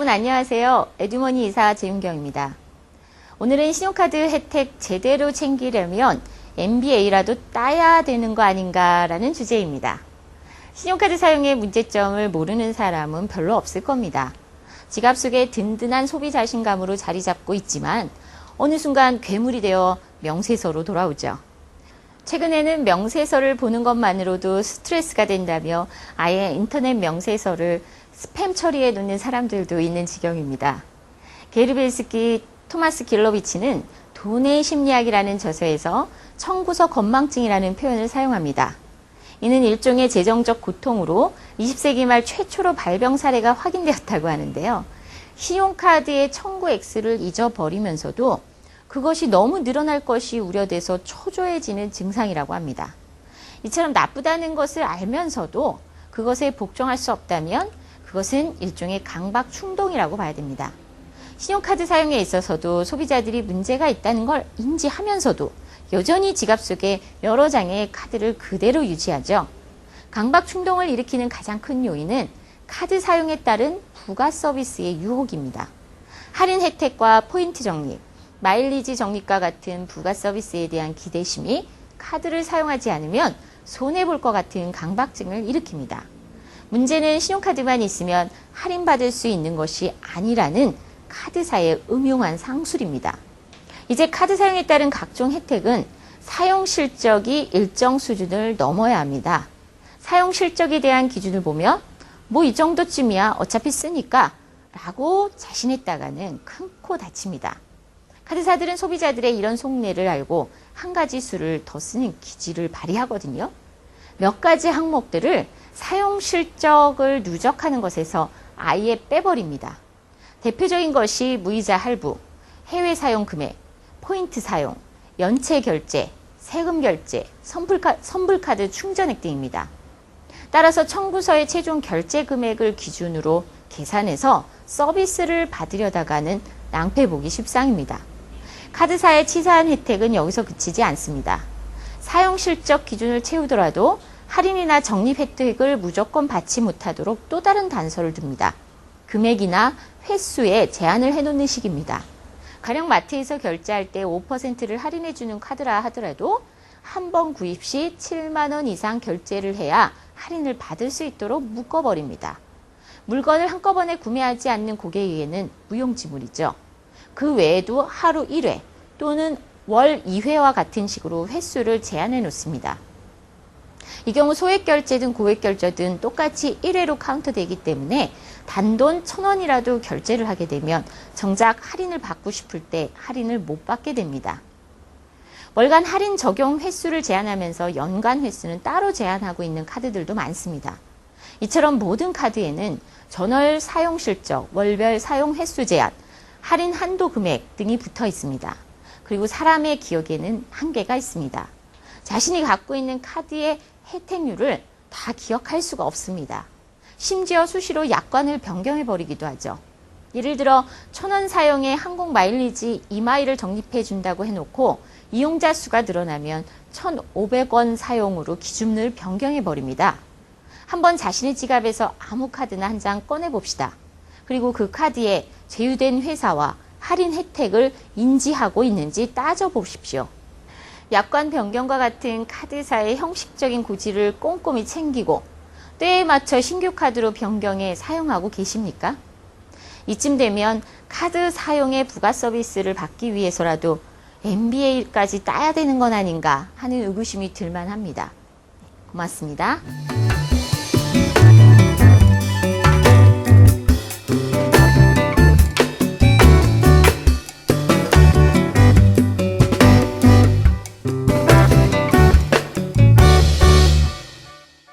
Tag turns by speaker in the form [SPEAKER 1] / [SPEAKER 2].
[SPEAKER 1] 여러분 안녕하세요. 에듀머니 이사 재윤경입니다. 오늘은 신용카드 혜택 제대로 챙기려면 MBA라도 따야 되는 거 아닌가라는 주제입니다. 신용카드 사용의 문제점을 모르는 사람은 별로 없을 겁니다. 지갑 속에 든든한 소비 자신감으로 자리 잡고 있지만 어느 순간 괴물이 되어 명세서로 돌아오죠. 최근에는 명세서를 보는 것만으로도 스트레스가 된다며 아예 인터넷 명세서를 스팸 처리해 놓는 사람들도 있는 지경입니다. 게르빌스키 토마스 길러비치는 돈의 심리학이라는 저서에서 청구서 건망증이라는 표현을 사용합니다. 이는 일종의 재정적 고통으로 20세기 말 최초로 발병 사례가 확인되었다고 하는데요. 신용카드의 청구 액수를 잊어버리면서도 그것이 너무 늘어날 것이 우려돼서 초조해지는 증상이라고 합니다. 이처럼 나쁘다는 것을 알면서도 그것에 복종할 수 없다면 그것은 일종의 강박 충동이라고 봐야 됩니다. 신용카드 사용에 있어서도 소비자들이 문제가 있다는 걸 인지하면서도 여전히 지갑 속에 여러 장의 카드를 그대로 유지하죠. 강박 충동을 일으키는 가장 큰 요인은 카드 사용에 따른 부가 서비스의 유혹입니다. 할인 혜택과 포인트 적립, 마일리지 적립과 같은 부가 서비스에 대한 기대심이 카드를 사용하지 않으면 손해볼 것 같은 강박증을 일으킵니다. 문제는 신용카드만 있으면 할인받을 수 있는 것이 아니라는 카드사의 음흉한 상술입니다. 이제 카드 사용에 따른 각종 혜택은 사용 실적이 일정 수준을 넘어야 합니다. 사용 실적에 대한 기준을 보면 뭐 이 정도쯤이야 어차피 쓰니까 라고 자신했다가는 큰 코 다칩니다. 카드사들은 소비자들의 이런 속내를 알고 한 가지 수를 더 쓰는 기질을 발휘하거든요. 몇 가지 항목들을 사용 실적을 누적하는 것에서 아예 빼버립니다. 대표적인 것이 무이자 할부, 해외 사용 금액, 포인트 사용, 연체 결제, 세금 결제, 선불카드 충전액 등입니다. 따라서 청구서의 최종 결제 금액을 기준으로 계산해서 서비스를 받으려다가는 낭패보기 십상입니다. 카드사의 치사한 혜택은 여기서 그치지 않습니다. 사용 실적 기준을 채우더라도 할인이나 적립 혜택을 무조건 받지 못하도록 또 다른 단서를 둡니다. 금액이나 횟수에 제한을 해놓는 식입니다. 가령 마트에서 결제할 때 5%를 할인해주는 카드라 하더라도 한 번 구입 시 7만 원 이상 결제를 해야 할인을 받을 수 있도록 묶어버립니다. 물건을 한꺼번에 구매하지 않는 고객에게는 무용지물이죠. 그 외에도 하루 1회 또는 월 2회와 같은 식으로 횟수를 제한해 놓습니다. 이 경우 소액 결제든 고액 결제든 똑같이 1회로 카운트되기 때문에 단돈 1,000원이라도 결제를 하게 되면 정작 할인을 받고 싶을 때 할인을 못 받게 됩니다. 월간 할인 적용 횟수를 제한하면서 연간 횟수는 따로 제한하고 있는 카드들도 많습니다. 이처럼 모든 카드에는 전월 사용 실적, 월별 사용 횟수 제한, 할인 한도 금액 등이 붙어 있습니다. 그리고 사람의 기억에는 한계가 있습니다. 자신이 갖고 있는 카드의 혜택률을 다 기억할 수가 없습니다. 심지어 수시로 약관을 변경해버리기도 하죠. 예를 들어 1,000원 사용에 항공 마일리지 2마일을 적립해 준다고 해놓고 이용자 수가 늘어나면 1,500원 사용으로 기준을 변경해버립니다. 한번 자신의 지갑에서 아무 카드나 한 장 꺼내봅시다. 그리고 그 카드에 제휴된 회사와 할인 혜택을 인지하고 있는지 따져보십시오. 약관 변경과 같은 카드사의 형식적인 고지를 꼼꼼히 챙기고 때에 맞춰 신규 카드로 변경해 사용하고 계십니까? 이쯤 되면 카드 사용의 부가 서비스를 받기 위해서라도 MBA까지 따야 되는 건 아닌가 하는 의구심이 들만 합니다. 고맙습니다.